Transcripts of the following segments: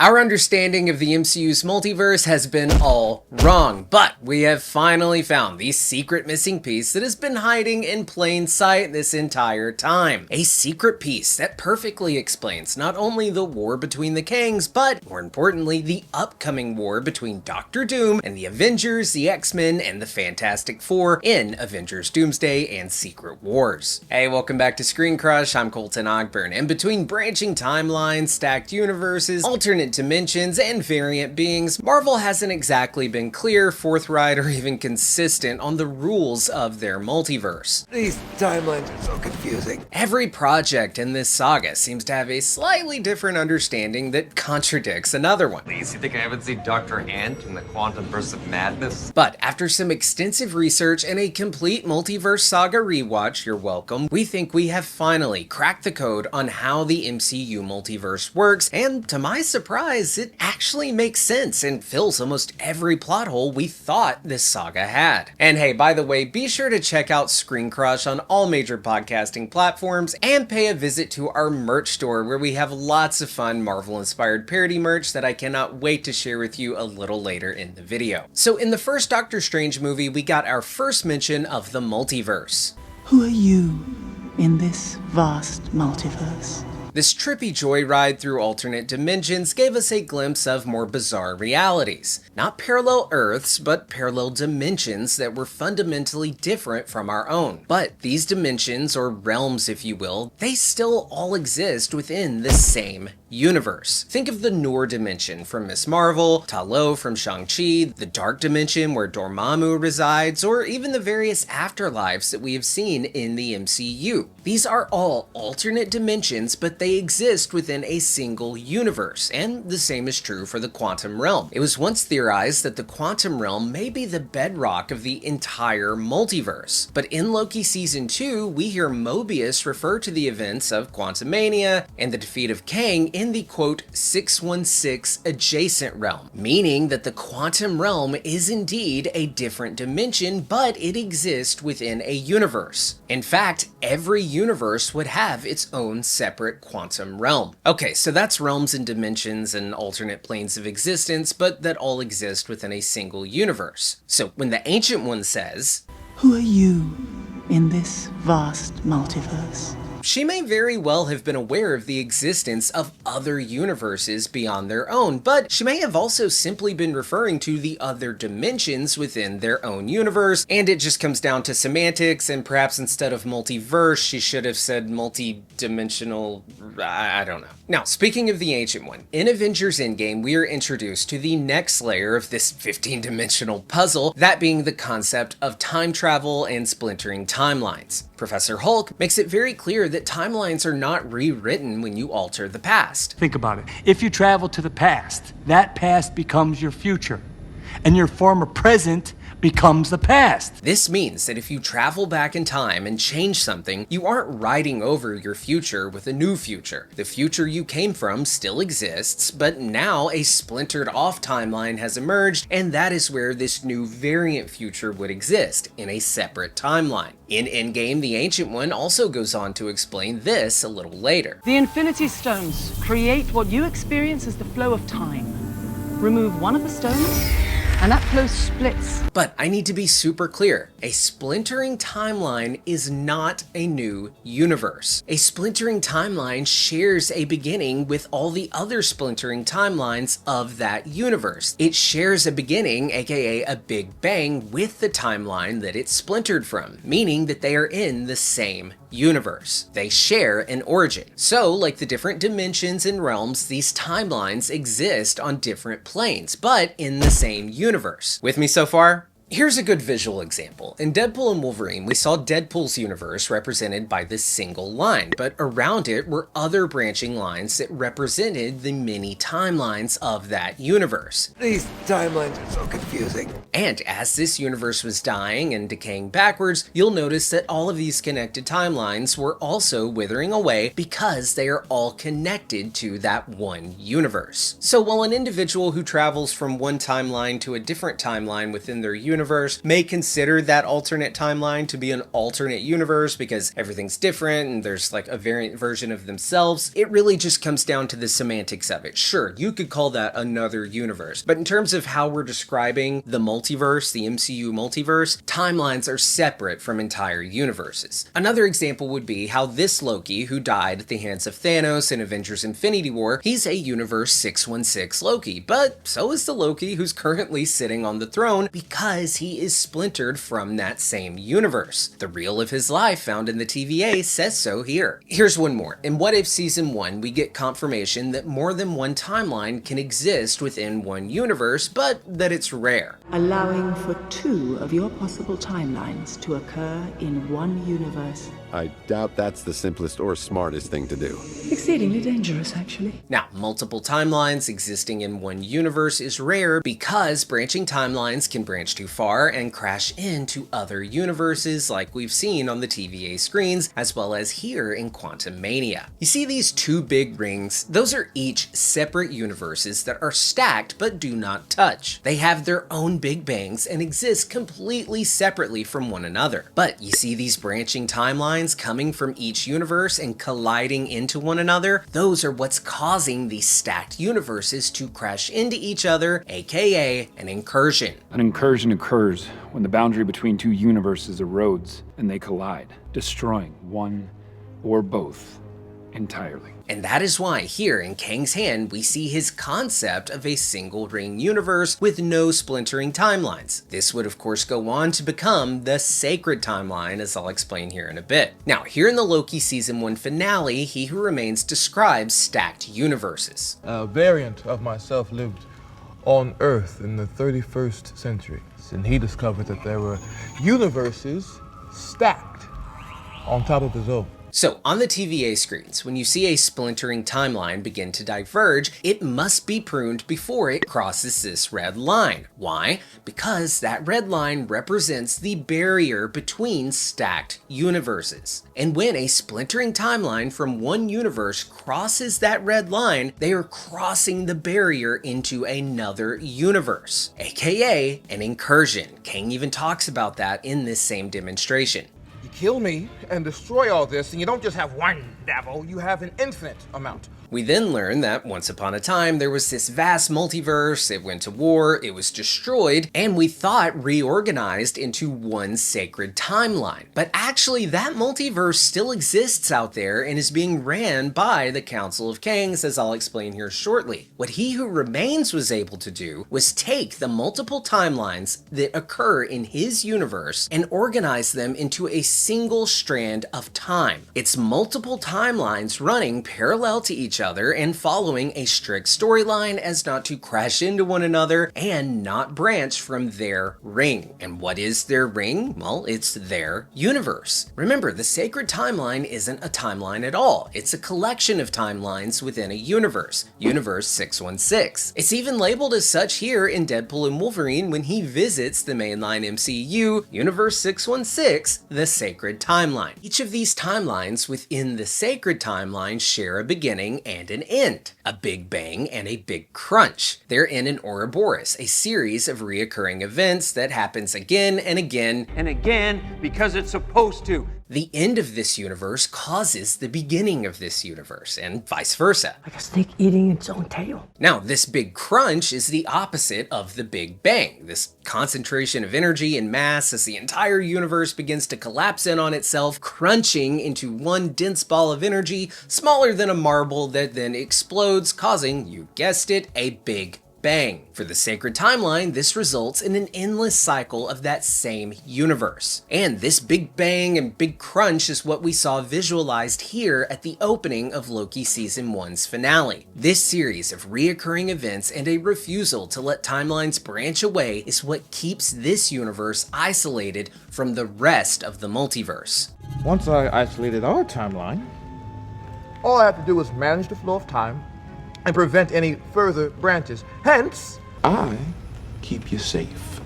Our understanding of the MCU's multiverse has been all wrong, but we have finally found the secret missing piece that has been hiding in plain sight this entire time. A secret piece that perfectly explains not only the war between the Kangs, but more importantly, the upcoming war between Doctor Doom and the Avengers, the X-Men, and the Fantastic Four in Avengers Doomsday and Secret Wars. Hey, welcome back to ScreenCrush. I'm Colton Ogburn, and between branching timelines, stacked universes, alternate dimensions, and variant beings, Marvel hasn't exactly been clear, forthright, or even consistent on the rules of their multiverse. These timelines are so confusing. Every project in this saga seems to have a slightly different understanding that contradicts another one. Please, you think I haven't seen Dr. Ant in the Quantum Burst of Madness? But after some extensive research and a complete Multiverse Saga rewatch, you're welcome, we think we have finally cracked the code on how the MCU multiverse works, and to my surprise, it actually makes sense and fills almost every plot hole we thought this saga had. And hey, by the way, be sure to check out ScreenCrush on all major podcasting platforms and pay a visit to our merch store where we have lots of fun Marvel-inspired parody merch that I cannot wait to share with you a little later in the video. So in the first Doctor Strange movie, we got our first mention of the multiverse. Who are you in this vast multiverse? This trippy joyride through alternate dimensions gave us a glimpse of more bizarre realities. Not parallel Earths, but parallel dimensions that were fundamentally different from our own. But these dimensions, or realms if you will, they still all exist within the same universe. Think of the Noor dimension from Ms. Marvel, Talo from Shang-Chi, the Dark dimension where Dormammu resides, or even the various afterlives that we have seen in the MCU. These are all alternate dimensions, but they exist within a single universe, and the same is true for the quantum realm. It was once theorized that the quantum realm may be the bedrock of the entire multiverse, but in Loki Season 2, we hear Mobius refer to the events of Quantumania and the defeat of Kang in the quote 616 adjacent realm, meaning that the quantum realm is indeed a different dimension, but it exists within a universe. In fact, every universe would have its own separate quantum realm. Okay, so that's realms and dimensions and alternate planes of existence, but that all exist within a single universe. So when the Ancient One says, Who are you in this vast multiverse? she may very well have been aware of the existence of other universes beyond their own, but she may have also simply been referring to the other dimensions within their own universe, and it just comes down to semantics, and perhaps instead of multiverse, she should have said multi-dimensional, I don't know. Now, speaking of the Ancient One, in Avengers Endgame, we are introduced to the next layer of this 15-dimensional puzzle, that being the concept of time travel and splintering timelines. Professor Hulk makes it very clear that timelines are not rewritten when you alter the past. Think about it. If you travel to the past, that past becomes your future, and your former present becomes the past. This means that if you travel back in time and change something, you aren't writing over your future with a new future. The future you came from still exists, but now a splintered off timeline has emerged, and that is where this new variant future would exist, in a separate timeline. In Endgame, the Ancient One also goes on to explain this a little later. The Infinity Stones create what you experience as the flow of time. Remove one of the stones, and that flow splits. But I need to be super clear. A splintering timeline is not a new universe. A splintering timeline shares a beginning with all the other splintering timelines of that universe. It shares a beginning, aka a Big Bang, with the timeline that it splintered from, meaning that they are in the same universe. They share an origin. So, like the different dimensions and realms, these timelines exist on different planes, but in the same universe. With me so far? Here's a good visual example. In Deadpool and Wolverine, we saw Deadpool's universe represented by this single line, but around it were other branching lines that represented the many timelines of that universe. These timelines are so confusing. And as this universe was dying and decaying backwards, you'll notice that all of these connected timelines were also withering away because they are all connected to that one universe. So while an individual who travels from one timeline to a different timeline within their universe universe may consider that alternate timeline to be an alternate universe because everything's different and there's like a variant version of themselves. It really just comes down to the semantics of it. Sure, you could call that another universe, but in terms of how we're describing the multiverse, the MCU multiverse, timelines are separate from entire universes. Another example would be how this Loki, who died at the hands of Thanos in Avengers Infinity War, he's a Universe 616 Loki, but so is the Loki who's currently sitting on the throne because he is splintered from that same universe. The reel of his life found in the TVA says so here. Here's one more. In What If Season 1, we get confirmation that more than one timeline can exist within one universe, but that it's rare. allowing for 2 of your possible timelines to occur in one universe. I doubt that's the simplest or smartest thing to do. Exceedingly dangerous, actually. Now, multiple timelines existing in one universe is rare because branching timelines can branch too far and crash into other universes like we've seen on the TVA screens, as well as here in Quantum Mania. You see these 2 big rings? Those are each separate universes that are stacked but do not touch. They have their own big bangs and exist completely separately from one another. But you see these branching timelines coming from each universe and colliding into one another? Those are what's causing these stacked universes to crash into each other, aka an incursion. An incursion occurs when the boundary between 2 universes erodes and they collide, destroying one or both entirely. And that is why here in Kang's hand we see his concept of a single ring universe with no splintering timelines. This would of course go on to become the sacred timeline, as I'll explain here in a bit. Now, here in the Loki Season 1 finale, He Who Remains describes stacked universes. A variant of myself lived on Earth in the 31st century, and he discovered that there were universes stacked on top of his own. So, on the TVA screens, when you see a splintering timeline begin to diverge, it must be pruned before it crosses this red line. Why? Because that red line represents the barrier between stacked universes. And when a splintering timeline from one universe crosses that red line, they are crossing the barrier into another universe, aka an incursion. Kang even talks about that in this same demonstration. You kill me and destroy all this, and you don't just have one devil, you have an infinite amount. We then learn that once upon a time there was this vast multiverse, it went to war, it was destroyed, and we thought reorganized into one sacred timeline. But actually that multiverse still exists out there and is being ran by the Council of Kangs, as I'll explain here shortly. What He Who Remains was able to do was take the multiple timelines that occur in his universe and organize them into a single strand of time. It's multiple timelines running parallel to each other and following a strict storyline as not to crash into one another and not branch from their ring. And what is their ring? Well, it's their universe. Remember, the sacred timeline isn't a timeline at all. It's a collection of timelines within a universe, Universe 616. It's even labeled as such here in Deadpool and Wolverine when he visits the mainline MCU, Universe 616, the sacred timeline. Each of these timelines within the sacred timeline share a beginning and an end, a big bang and a big crunch. They're in an Ouroboros, a series of reoccurring events that happens again and again and again because it's supposed to. The end of this universe causes the beginning of this universe, and vice versa. Like a snake eating its own tail. Now, this big crunch is the opposite of the Big Bang, this concentration of energy and mass as the entire universe begins to collapse in on itself, crunching into one dense ball of energy smaller than a marble that then explodes, causing, you guessed it, a Big Bang. For the sacred timeline, this results in an endless cycle of that same universe. And this Big Bang and Big Crunch is what we saw visualized here at the opening of Loki Season 1's finale. This series of reoccurring events and a refusal to let timelines branch away is what keeps this universe isolated from the rest of the multiverse. Once I isolated our timeline, all I had to do was manage the flow of time and prevent any further branches. Hence, I keep you safe.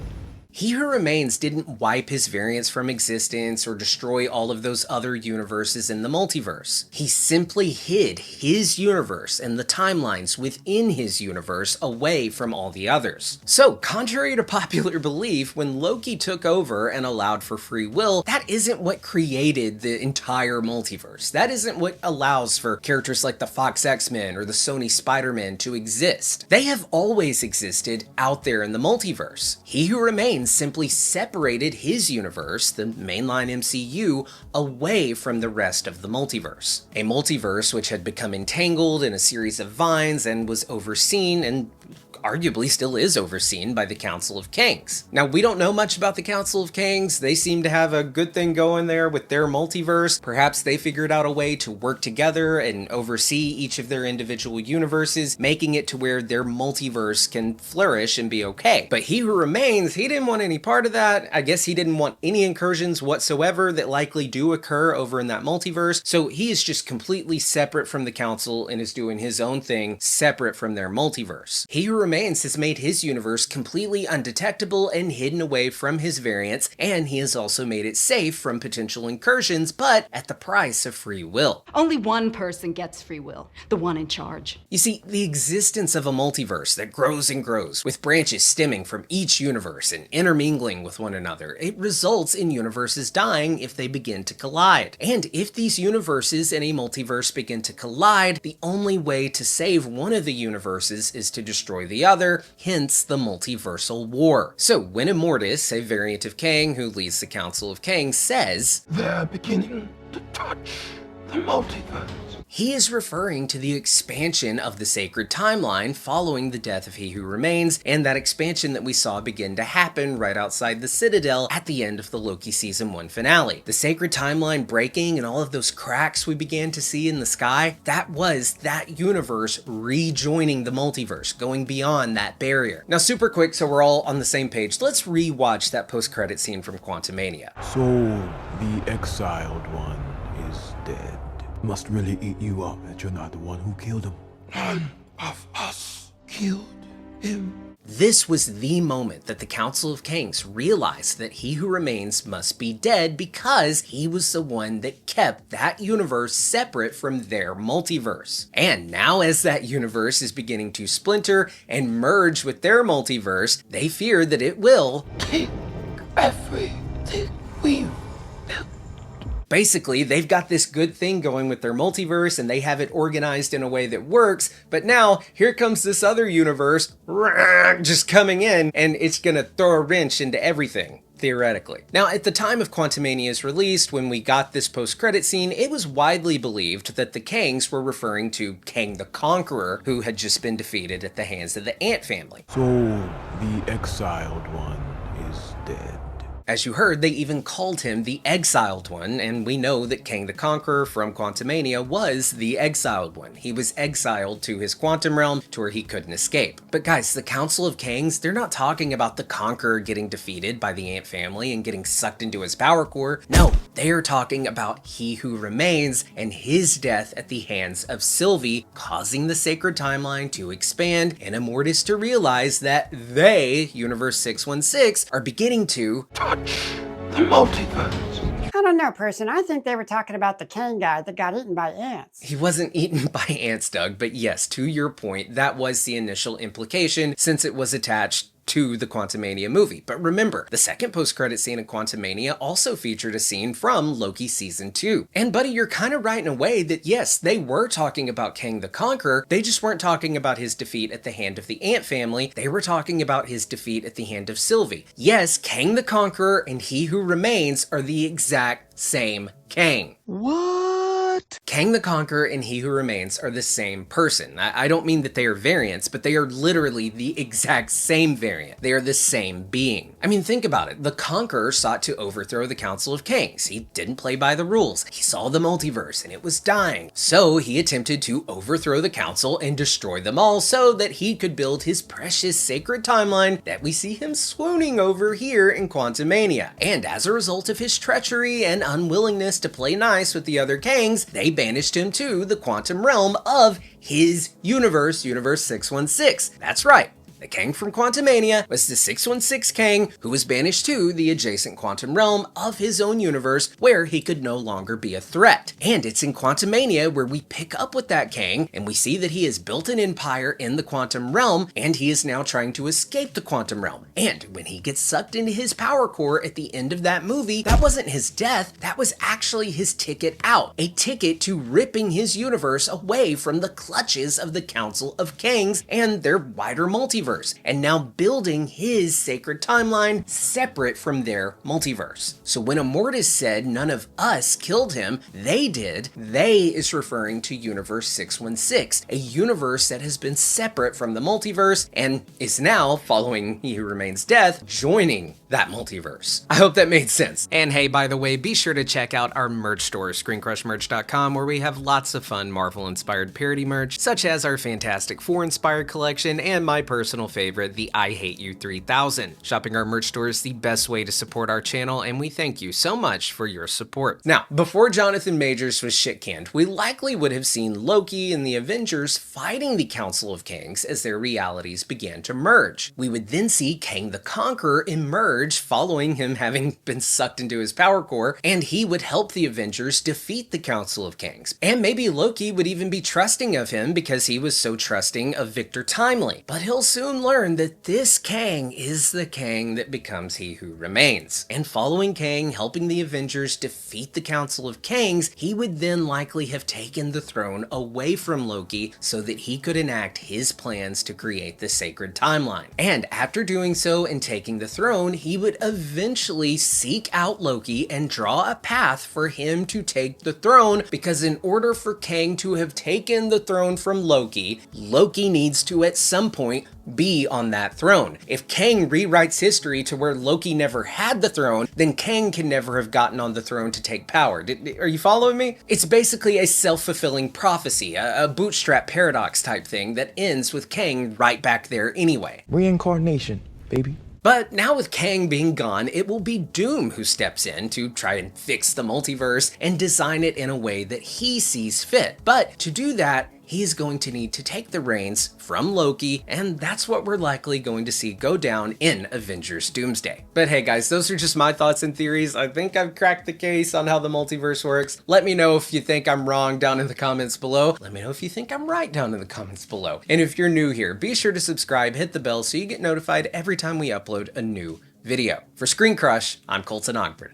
He Who Remains didn't wipe his variants from existence or destroy all of those other universes in the multiverse. He simply hid his universe and the timelines within his universe away from all the others. So, contrary to popular belief, when Loki took over and allowed for free will, that isn't what created the entire multiverse. That isn't what allows for characters like the Fox X-Men or the Sony Spider-Man to exist. They have always existed out there in the multiverse. He Who Remains simply separated his universe, the mainline MCU, away from the rest of the multiverse. A multiverse which had become entangled in a series of vines and was overseen and arguably still is overseen by the Council of Kangs. Now, we don't know much about the Council of Kangs. They seem to have a good thing going there with their multiverse. Perhaps they figured out a way to work together and oversee each of their individual universes, making it to where their multiverse can flourish and be okay. But He Who Remains, he didn't want any part of that. I guess he didn't want any incursions whatsoever that likely do occur over in that multiverse. So he is just completely separate from the Council and is doing his own thing separate from their multiverse. He Who Remains has made his universe completely undetectable and hidden away from his variants, and he has also made it safe from potential incursions, but at the price of free will. Only one person gets free will, the one in charge. You see, the existence of a multiverse that grows and grows, with branches stemming from each universe and intermingling with one another, it results in universes dying if they begin to collide. And if these universes in a multiverse begin to collide, the only way to save one of the universes is to destroy the other, hence the multiversal war. So when Immortus, a variant of Kang who leads the Council of Kang, says, "They're beginning to touch the multiverse," he is referring to the expansion of the sacred timeline following the death of He Who Remains, and that expansion that we saw begin to happen right outside the Citadel at the end of the Loki Season 1 finale. The sacred timeline breaking and all of those cracks we began to see in the sky, that was that universe rejoining the multiverse, going beyond that barrier. Now, super quick, so we're all on the same page, let's re-watch that post-credit scene from Quantumania. So, the exiled one is dead. Must really eat you up that you're not the one who killed him. None of us killed him. This was the moment that the Council of Kangs realized that He Who Remains must be dead because he was the one that kept that universe separate from their multiverse. And now as that universe is beginning to splinter and merge with their multiverse, they fear that it will take everything we Basically, they've got this good thing going with their multiverse and they have it organized in a way that works, but now here comes this other universe just coming in and it's gonna throw a wrench into everything. Theoretically. Now, at the time of Quantumania's release, when we got this post-credit scene, it was widely believed that the Kangs were referring to Kang the Conqueror, who had just been defeated at the hands of the Ant family. So, the exiled one is dead. As you heard, they even called him the Exiled One, and we know that Kang the Conqueror from Quantumania was the Exiled One. He was exiled to his quantum realm to where he couldn't escape. But guys, the Council of Kangs, they're not talking about the Conqueror getting defeated by the Ant family and getting sucked into his power core. No, they are talking about He Who Remains and his death at the hands of Sylvie, causing the sacred timeline to expand and Immortus to realize that they, Universe 616, are beginning to the multiverse. I don't know, person. I think they were talking about the Kang guy that got eaten by ants. He wasn't eaten by ants, Doug, but yes, to your point, that was the initial implication since it was attached to the Quantumania movie. But remember, the second post-credit scene in Quantumania also featured a scene from Loki Season 2. And buddy, you're kind of right in a way that yes, they were talking about Kang the Conqueror, they just weren't talking about his defeat at the hand of the Ant family, they were talking about his defeat at the hand of Sylvie. Yes, Kang the Conqueror and He Who Remains are the exact same Kang. What? Kang the Conqueror and He Who Remains are the same person. I don't mean that they are variants, but they are literally the exact same variant. They are the same being. I mean, think about it. The Conqueror sought to overthrow the Council of Kangs. He didn't play by the rules. He saw the multiverse and it was dying. So he attempted to overthrow the Council and destroy them all so that he could build his precious sacred timeline that we see him swooning over here in Quantumania. And as a result of his treachery and unwillingness to play nice with the other Kangs, they banished him to the quantum realm of his universe, Universe 616. That's right. The Kang from Quantumania was the 616 Kang who was banished to the adjacent quantum realm of his own universe where he could no longer be a threat. And it's in Quantumania where we pick up with that Kang and we see that he has built an empire in the quantum realm and he is now trying to escape the quantum realm. And when he gets sucked into his power core at the end of that movie, that wasn't his death, that was actually his ticket out. A ticket to ripping his universe away from the clutches of the Council of Kangs and their wider multiverse, and now building his sacred timeline separate from their multiverse. So when Immortus said none of us killed him, they did, they is referring to Universe 616, a universe that has been separate from the multiverse and is now, following He Who Remains' death, joining that multiverse. I hope that made sense. And hey, by the way, be sure to check out our merch store, ScreenCrushMerch.com, where we have lots of fun Marvel-inspired parody merch, such as our Fantastic Four-inspired collection and my personal favorite, the I Hate You 3000. Shopping our merch store is the best way to support our channel, and we thank you so much for your support. Now, before Jonathan Majors was shit-canned, we likely would have seen Loki and the Avengers fighting the Council of Kangs as their realities began to merge. We would then see Kang the Conqueror emerge following him having been sucked into his power core, and he would help the Avengers defeat the Council of Kangs. And maybe Loki would even be trusting of him because he was so trusting of Victor Timely. But he'll soon learn that this Kang is the Kang that becomes He Who Remains. And following Kang helping the Avengers defeat the Council of Kangs, he would then likely have taken the throne away from Loki so that he could enact his plans to create the sacred timeline. And after doing so and taking the throne, he would eventually seek out Loki and draw a path for him to take the throne, because in order for Kang to have taken the throne from Loki, Loki needs to at some point be on that throne. If Kang rewrites history to where Loki never had the throne, then Kang can never have gotten on the throne to take power. Are you following me? It's basically a self-fulfilling prophecy, a bootstrap paradox type thing that ends with Kang right back there anyway. Reincarnation, baby. But now with Kang being gone, it will be Doom who steps in to try and fix the multiverse and design it in a way that he sees fit. But to do that, he's going to need to take the reins from Loki, and that's what we're likely going to see go down in Avengers Doomsday. But hey guys, those are just my thoughts and theories. I think I've cracked the case on how the multiverse works. Let me know if you think I'm wrong down in the comments below. Let me know if you think I'm right down in the comments below. And if you're new here, be sure to subscribe, hit the bell so you get notified every time we upload a new video. For ScreenCrush, I'm Colton Ogburn.